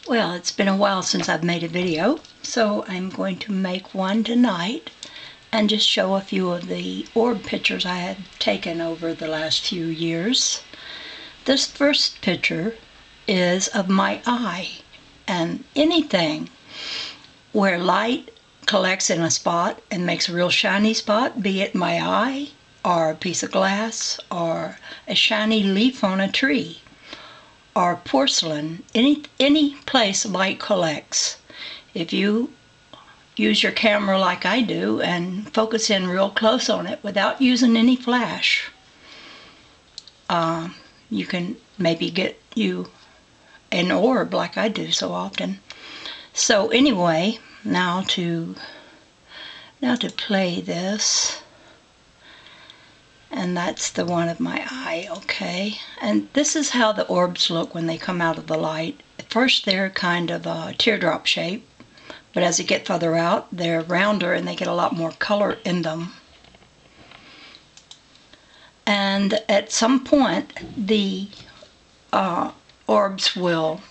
Well, it's been a while since I've made a video, so I'm going to make one tonight and just show a few of the orb pictures I had taken over the last few years. This first picture is of my eye, and anything where light collects in a spot and makes a real shiny spot, be it my eye or a piece of glass or a shiny leaf on a tree, or porcelain, any place light collects. If you use your camera like I do and focus in real close on it without using any flash, you can maybe get you an orb like I do so often. So anyway, now to play this. And that's the one of my eye, okay? And this is how the orbs look when they come out of the light. At first they're kind of a teardrop shape, but as they get further out, they're rounder and they get a lot more color in them. And at some point, the orbs will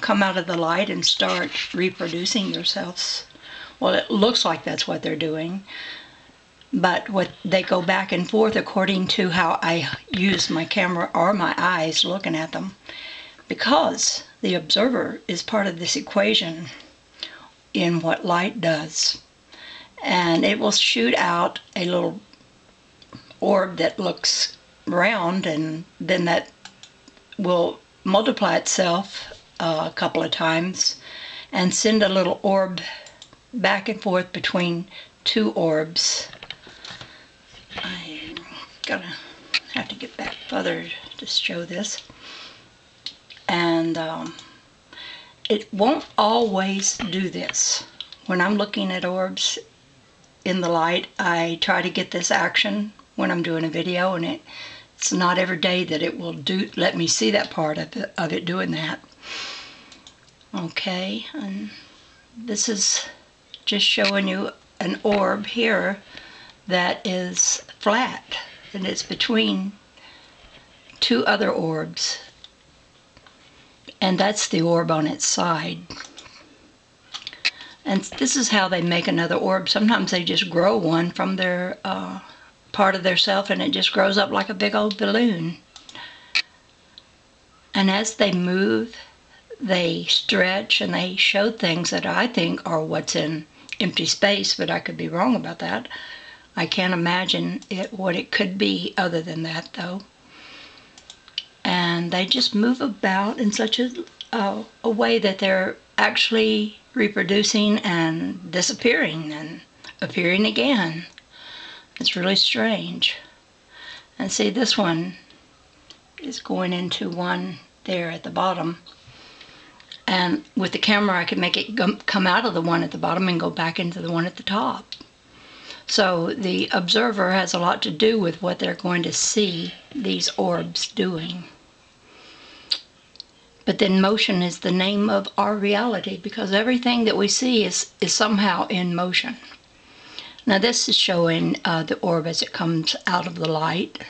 come out of the light and start reproducing themselves. Well, it looks like that's what they're doing. But they go back and forth according to how I use my camera or my eyes looking at them, because the observer is part of this equation in what light does. And it will shoot out a little orb that looks round, and then that will multiply itself a couple of times and send a little orb back and forth between two orbs. I'm gonna have to get back further to show this. And it won't always do this. When I'm looking at orbs in the light, I try to get this action when I'm doing a video, and it's not every day that it will let me see that part of it doing that. Okay, and this is just showing you an orb here that is flat, and it's between two other orbs, and that's the orb on its side. And this is how they make another orb. Sometimes they just grow one from their part of their self, and it just grows up like a big old balloon. And as they move, they stretch and they show things that I think are what's in empty space, but I could be wrong about that. I can't imagine what it could be other than that, though. And they just move about in such a way that they're actually reproducing and disappearing and appearing again. It's really strange. And see, this one is going into one there at the bottom. And with the camera, I could make it come out of the one at the bottom and go back into the one at the top. So the observer has a lot to do with what they're going to see these orbs doing. But then motion is the name of our reality, because everything that we see is somehow in motion. Now this is showing the orb as it comes out of the light.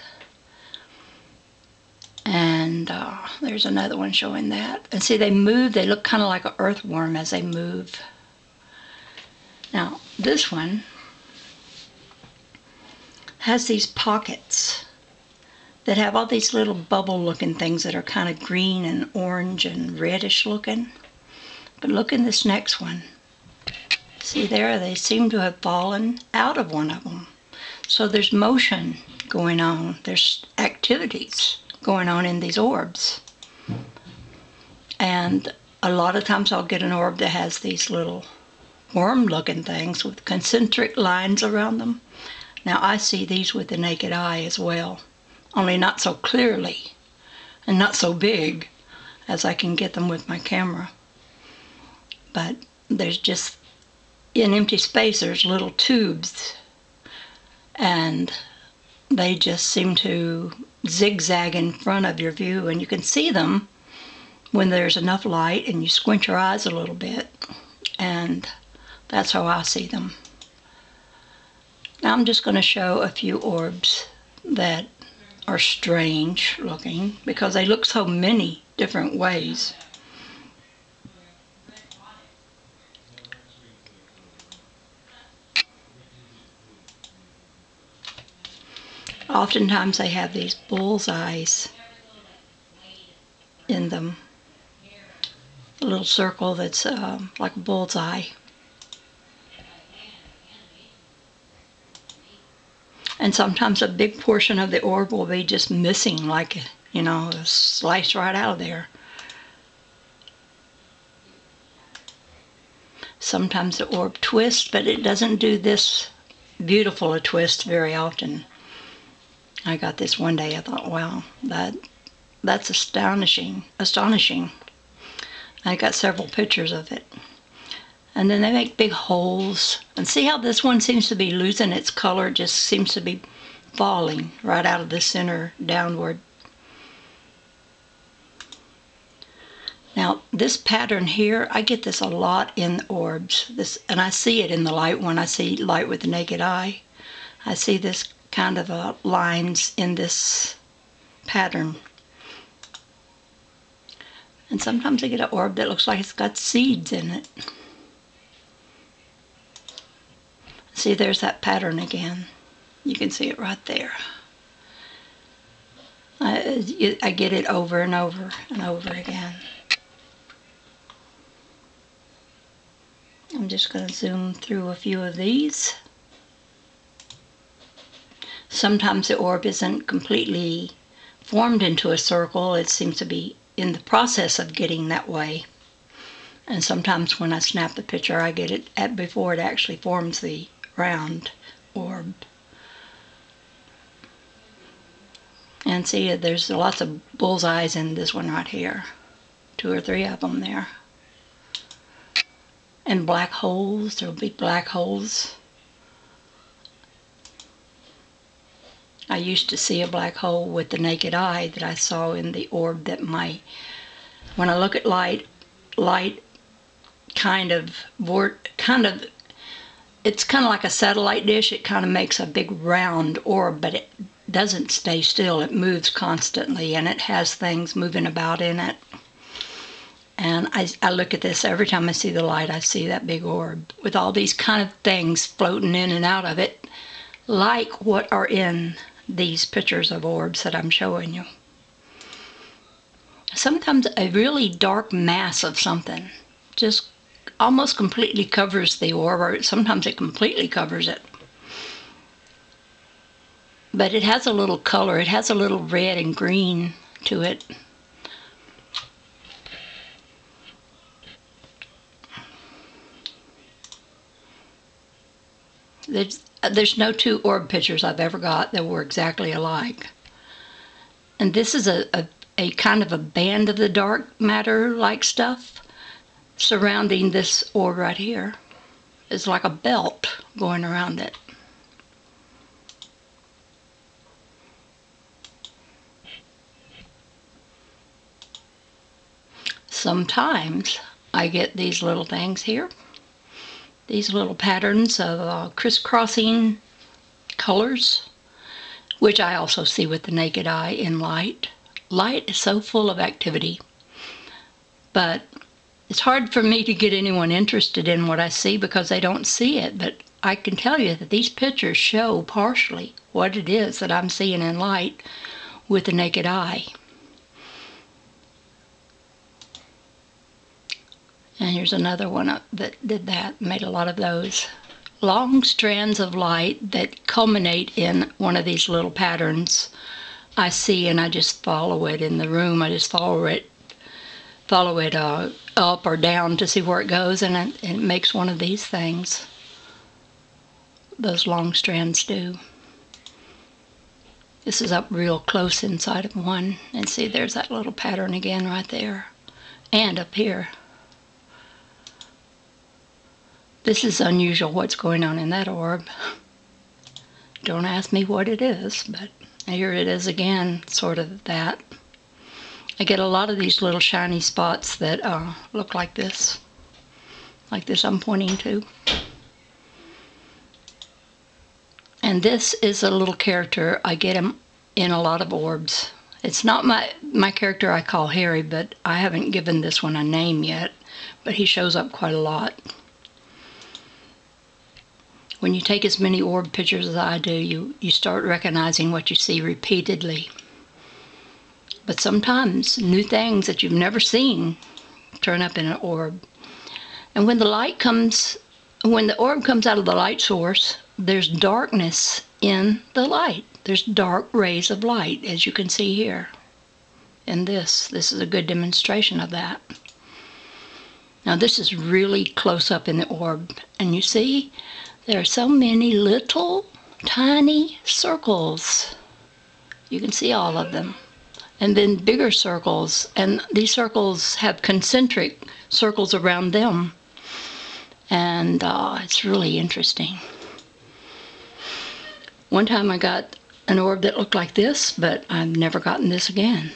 And there's another one showing that. And see, they move, they look kind of like an earthworm as they move. Now this one has these pockets that have all these little bubble looking things that are kind of green and orange and reddish looking. But look in this next one. See there, they seem to have fallen out of one of them. So there's motion going on. There's activities going on in these orbs. And a lot of times I'll get an orb that has these little worm looking things with concentric lines around them. Now I see these with the naked eye as well, only not so clearly and not so big as I can get them with my camera. But there's just, in empty space, there's little tubes, and they just seem to zigzag in front of your view, and you can see them when there's enough light and you squint your eyes a little bit, and that's how I see them. Now I'm just going to show a few orbs that are strange looking because they look so many different ways. oftentimes they have these bullseyes in them. A little circle that's like a bullseye. And sometimes a big portion of the orb will be just missing, like, you know, sliced right out of there. Sometimes the orb twists, but it doesn't do this beautiful a twist very often. I got this one day, I thought, wow, that's astonishing. I got several pictures of it. And then they make big holes. And see how this one seems to be losing its color, just seems to be falling right out of the center downward. Now, this pattern here, I get this a lot in orbs. And I see it in the light when I see light with the naked eye. I see this kind of lines in this pattern. And sometimes I get an orb that looks like it's got seeds in it. See, there's that pattern again. You can see it right there. I get it over and over and over again. I'm just going to zoom through a few of these. Sometimes the orb isn't completely formed into a circle. It seems to be in the process of getting that way. And sometimes when I snap the picture, I get it before it actually forms the round orb. And see, there's lots of bullseyes in this one right here. 2 or 3 of them there. And black holes, there'll be black holes. I used to see a black hole with the naked eye that I saw in the orb that when I look at light it's kind of like a satellite dish. It kind of makes a big round orb, but it doesn't stay still. It moves constantly, and it has things moving about in it. And I look at this every time I see the light. I see that big orb with all these kind of things floating in and out of it, like what are in these pictures of orbs that I'm showing you. Sometimes a really dark mass of something just almost completely covers the orb, or sometimes it completely covers it. But it has a little color. It has a little red and green to it. There's no 2 orb pictures I've ever got that were exactly alike. And this is a kind of a band of the dark matter like stuff surrounding this orb right here. It's like a belt going around it. Sometimes I get these little things here. These little patterns of crisscrossing colors, which I also see with the naked eye in light. Light is so full of activity, but it's hard for me to get anyone interested in what I see because they don't see it. But I can tell you that these pictures show partially what it is that I'm seeing in light with the naked eye. And here's another one that did that, made a lot of those. Long strands of light that culminate in one of these little patterns I see, and I just follow it in the room. I just follow it up or down to see where it goes, and it makes one of these things. Those long strands do. This is up real close inside of one, and see there's that little pattern again right there, and up here. This is unusual what's going on in that orb. Don't ask me what it is, but here it is again, sort of that. I get a lot of these little shiny spots that look like this I'm pointing to. And this is a little character. I get him in a lot of orbs. It's not my character I call Harry, but I haven't given this one a name yet, but he shows up quite a lot. When you take as many orb pictures as I do, you start recognizing what you see repeatedly. But sometimes new things that you've never seen turn up in an orb. And when the orb comes out of the light source, there's darkness in the light. There's dark rays of light, as you can see here. And this is a good demonstration of that. Now this is really close up in the orb, and you see there are so many little tiny circles. You can see all of them. And then bigger circles, and these circles have concentric circles around them. And it's really interesting. One time I got an orb that looked like this, but I've never gotten this again.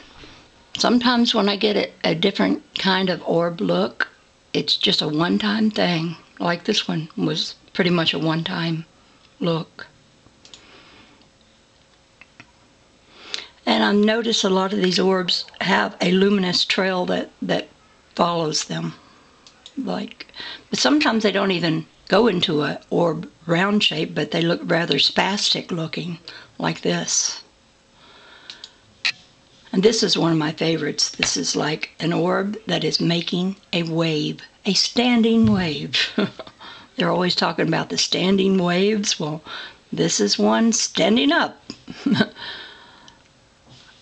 Sometimes when I get a different kind of orb look, it's just a one-time thing. Like this one was pretty much a one-time look. And I've noticed a lot of these orbs have a luminous trail that follows them. But sometimes they don't even go into an orb round shape, but they look rather spastic looking, like this. And this is one of my favorites. This is like an orb that is making a wave, a standing wave. They're always talking about the standing waves. Well, this is one standing up.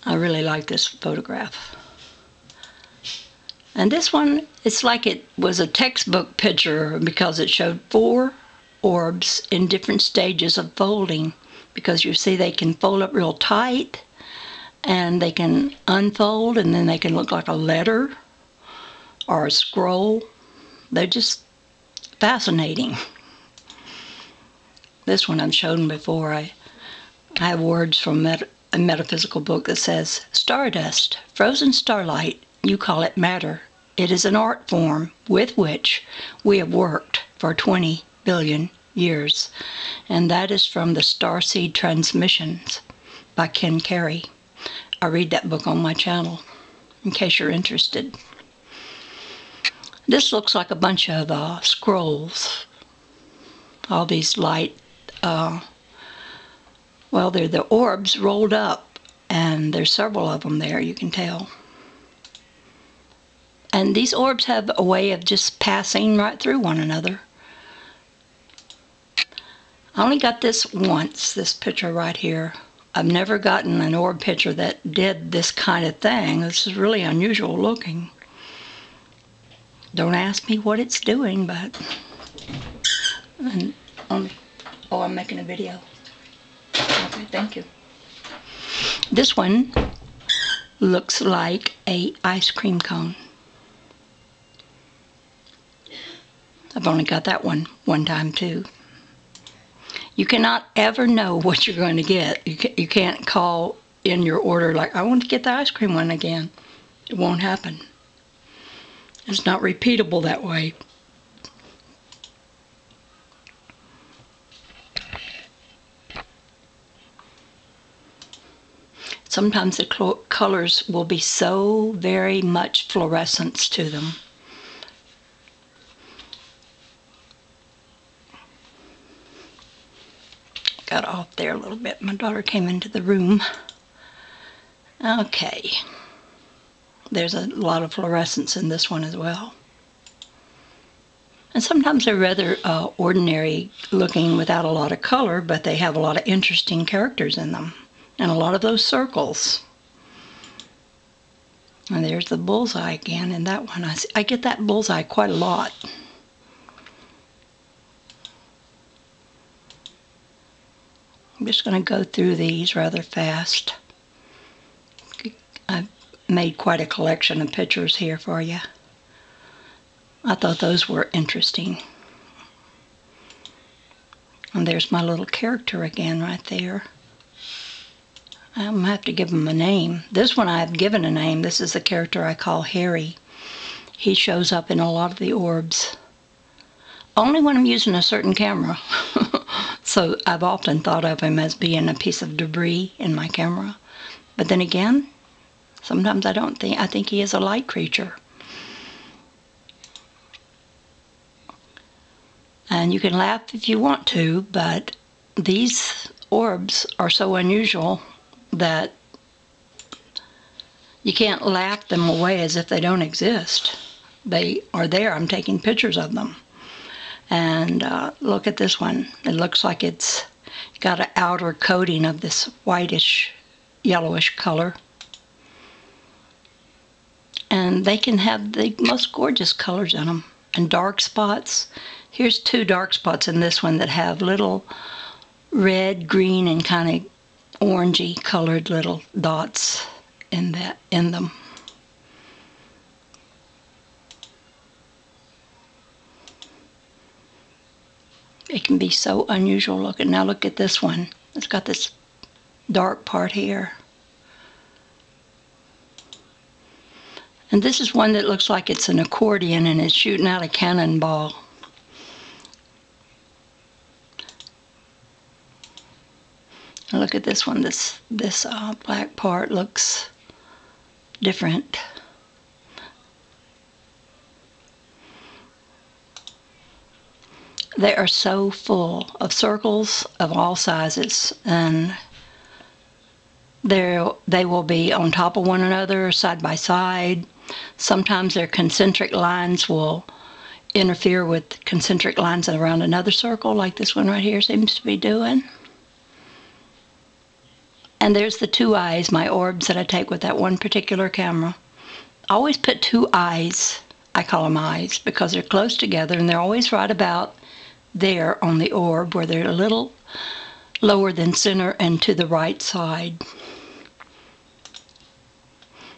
I really like this photograph. And this one, it's like it was a textbook picture because it showed 4 orbs in different stages of folding. Because you see they can fold up real tight, and they can unfold, and then they can look like a letter or a scroll. They're just fascinating. This one I've shown before. I have words from a metaphysical book that says, "Stardust, frozen starlight, you call it matter. It is an art form with which we have worked for 20 billion years." And that is from the Starseed Transmissions by Ken Carey. I read that book on my channel, in case you're interested. This looks like a bunch of scrolls. All these light, well, they're the orbs rolled up, and there's several of them there, you can tell. And these orbs have a way of just passing right through one another. I only got this once, this picture right here. I've never gotten an orb picture that did this kind of thing. This is really unusual looking. Don't ask me what it's doing, but... oh, I'm making a video. Okay, thank you. This one looks like an ice cream cone. I've only got that one time too. You cannot ever know what you're going to get. You can't call in your order like, "I want to get the ice cream one again." It won't happen. It's not repeatable that way. Sometimes the colors will be so very much fluorescence to them. Got off there a little bit. My daughter came into the room. Okay. There's a lot of fluorescence in this one as well. And sometimes they're rather ordinary looking without a lot of color, but they have a lot of interesting characters in them. And a lot of those circles. And there's the bullseye again in that one. I get that bullseye quite a lot. I'm just going to go through these rather fast. I've made quite a collection of pictures here for you. I thought those were interesting. And there's my little character again right there. I'm going to have to give him a name. This one I've given a name. This is the character I call Harry. He shows up in a lot of the orbs. Only when I'm using a certain camera. So I've often thought of him as being a piece of debris in my camera. But then again, sometimes I don't think. I think he is a light creature. And you can laugh if you want to, but these orbs are so unusual that you can't laugh them away as if they don't exist. They are there. I'm taking pictures of them. And look at this one. It looks like it's got an outer coating of this whitish, yellowish color. And they can have the most gorgeous colors in them. And dark spots. Here's 2 dark spots in this one that have little red, green, and kind of orangey colored little dots in them. It can be so unusual looking. Now look at this one. It's got this dark part here. And this is one that looks like it's an accordion and it's shooting out a cannonball. And look at this one. This black part looks different. They are so full of circles of all sizes, and they will be on top of one another, side by side. Sometimes their concentric lines will interfere with concentric lines around another circle, like this one right here seems to be doing. And there's the 2 eyes, my orbs that I take with that one particular camera. I always put 2 eyes, I call them eyes, because they're close together and they're always right about there on the orb, where they're a little lower than center and to the right side.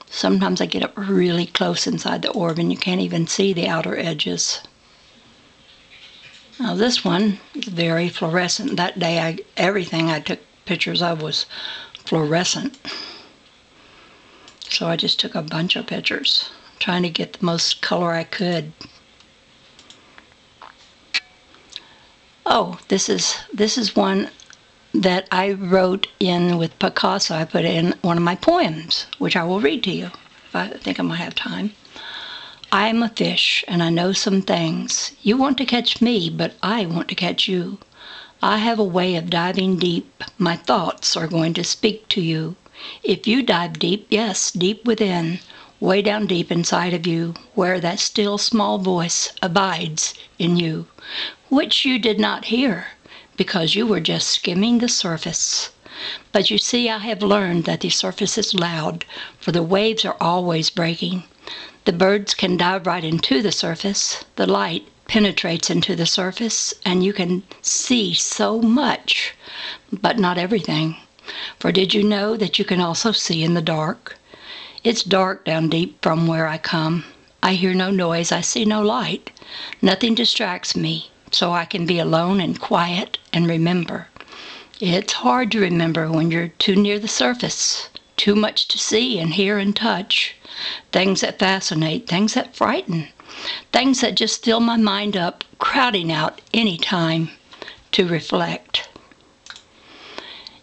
Sometimes I get up really close inside the orb and you can't even see the outer edges. Now this one is very fluorescent. That day everything I took pictures of was fluorescent. So I just took a bunch of pictures, trying to get the most color I could. Oh, this is one that I wrote in with Picasso. I put in one of my poems, which I will read to you if I think I might have time. I am a fish, and I know some things. You want to catch me, but I want to catch you. I have a way of diving deep. My thoughts are going to speak to you. If you dive deep, yes, deep within, way down deep inside of you, where that still small voice abides in you, which you did not hear, because you were just skimming the surface. But you see, I have learned that the surface is loud, for the waves are always breaking. The birds can dive right into the surface. The light penetrates into the surface, and you can see so much, but not everything. For did you know that you can also see in the dark? It's dark down deep from where I come. I hear no noise, I see no light. Nothing distracts me, so I can be alone and quiet and remember. It's hard to remember when you're too near the surface, too much to see and hear and touch. Things that fascinate, things that frighten, things that just fill my mind up, crowding out any time to reflect.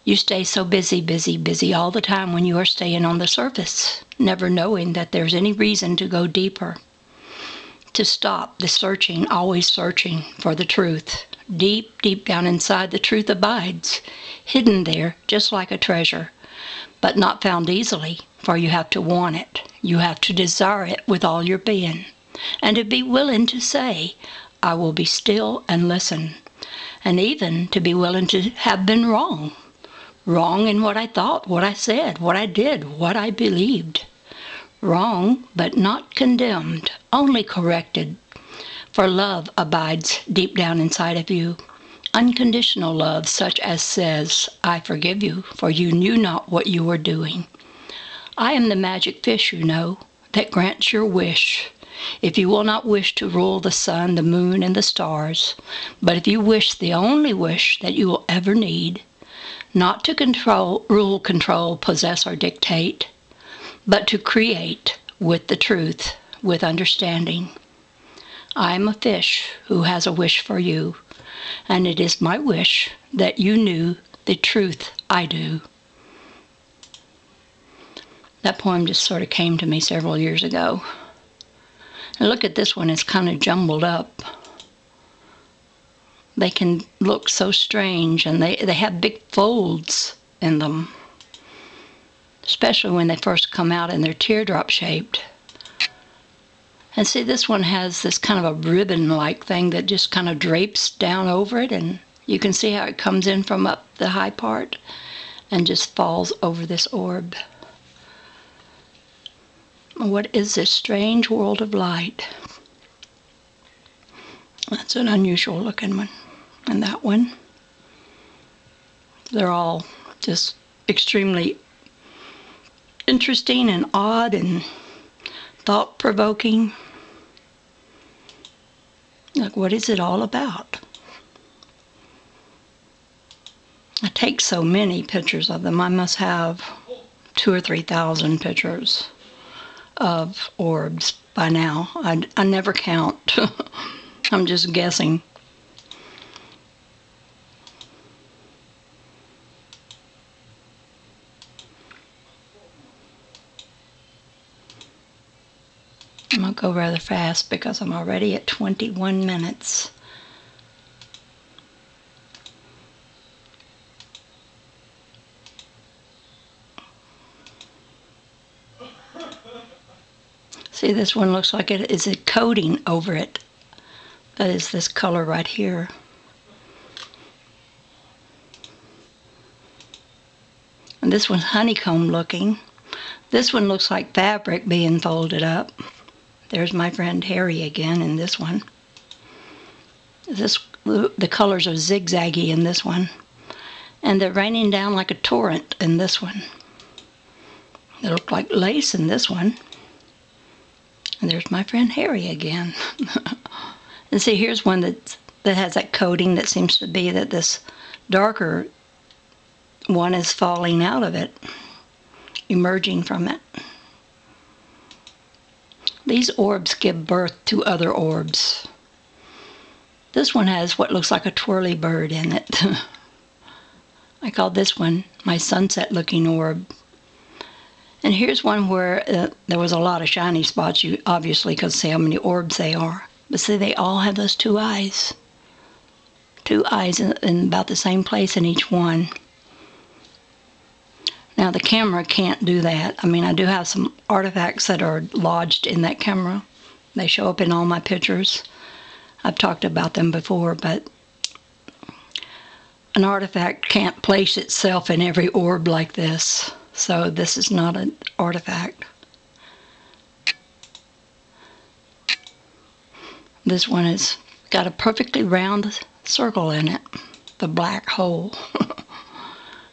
You stay so busy, busy, busy all the time when you are staying on the surface, never knowing that there's any reason to go deeper. To stop the searching, always searching for the truth. Deep, deep down inside, the truth abides, hidden there just like a treasure, but not found easily, for you have to want it. You have to desire it with all your being, and to be willing to say, I will be still and listen, and even to be willing to have been wrong. Wrong in what I thought, what I said, what I did, what I believed. Wrong, but not condemned, only corrected. For love abides deep down inside of you. Unconditional love, such as says, I forgive you, for you knew not what you were doing. I am the magic fish, you know, that grants your wish. If you will not wish to rule the sun, the moon, and the stars, but if you wish the only wish that you will ever need, not to rule, control, possess, or dictate, but to create with the truth, with understanding. I am a fish who has a wish for you, and it is my wish that you knew the truth I do. That poem just sort of came to me several years ago. And look at this one, it's kind of jumbled up. they can look so strange, and they have big folds in them, especially when they first come out and they're teardrop shaped. And see, this one has this kind of a ribbon-like thing that just kind of drapes down over it, and you can see how it comes in from up the high part and just falls over this orb. What is this strange world of light? That's an unusual looking one. And that one. They're all just extremely interesting and odd and thought-provoking. Like, what is it all about? I take so many pictures of them. I must have 2,000 or 3,000 pictures of orbs by now. I never count. I'm just guessing. I'm going to go rather fast because I'm already at 21 minutes. See, this one looks like it is a coating over it. That is this color right here. And this one's honeycomb looking. This one looks like fabric being folded up. There's my friend Harry again in this one. The colors are zigzaggy in this one. And they're raining down like a torrent in this one. They look like lace in this one. And there's my friend Harry again. And see, here's one that has that coating that seems to be that this darker one is falling out of it, emerging from it. These orbs give birth to other orbs. This one has what looks like a twirly bird in it. I call this one my sunset looking orb. And here's one where there was a lot of shiny spots, you obviously could see how many orbs they are. But see, they all have those two eyes. Two eyes in about the same place in each one. Now the camera can't do that. I mean, I do have some artifacts that are lodged in that camera. They show up in all my pictures. I've talked about them before, but an artifact can't place itself in every orb like this. So this is not an artifact. This one has got a perfectly round circle in it, the black hole.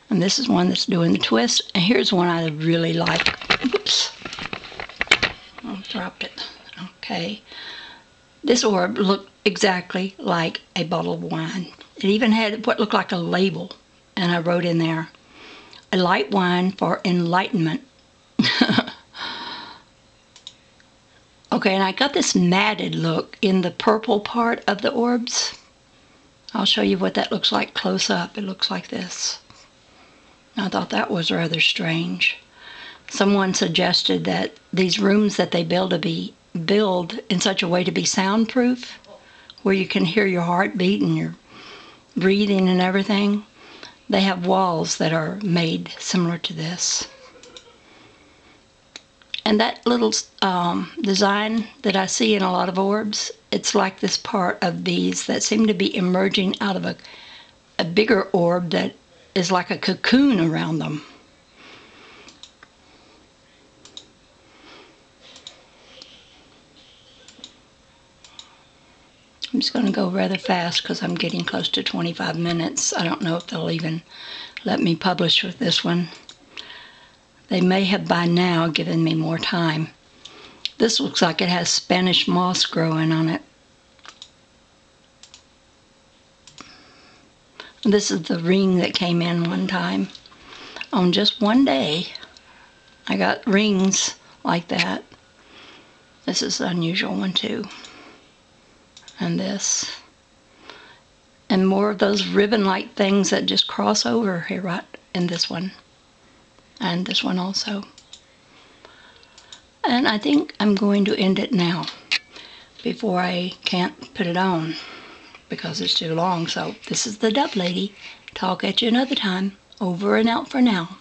And this is one that's doing the twist. And here's one I really like. Oops. I dropped it. Okay. This orb looked exactly like a bottle of wine. It even had what looked like a label. And I wrote in there, a light wine for enlightenment. Okay, and I got this matted look in the purple part of the orbs. I'll show you what that looks like close up. It looks like this. I thought that was rather strange. Someone suggested that these rooms that they build in such a way to be soundproof, where you can hear your heartbeat and your breathing and everything, they have walls that are made similar to this. And that little design that I see in a lot of orbs, it's like this part of these that seem to be emerging out of a bigger orb that is like a cocoon around them. I'm just going to go rather fast because I'm getting close to 25 minutes. I don't know if they'll even let me publish with this one. They may have by now given me more time. This looks like it has Spanish moss growing on it. This is the ring that came in one time. On just one day, I got rings like that. This is an unusual one too. And this. And more of those ribbon-like things that just cross over here right in this one. And this one also. And I think I'm going to end it now before I can't put it on. because it's too long. So this is the Dove Lady. Talk at you another time. Over and out for now.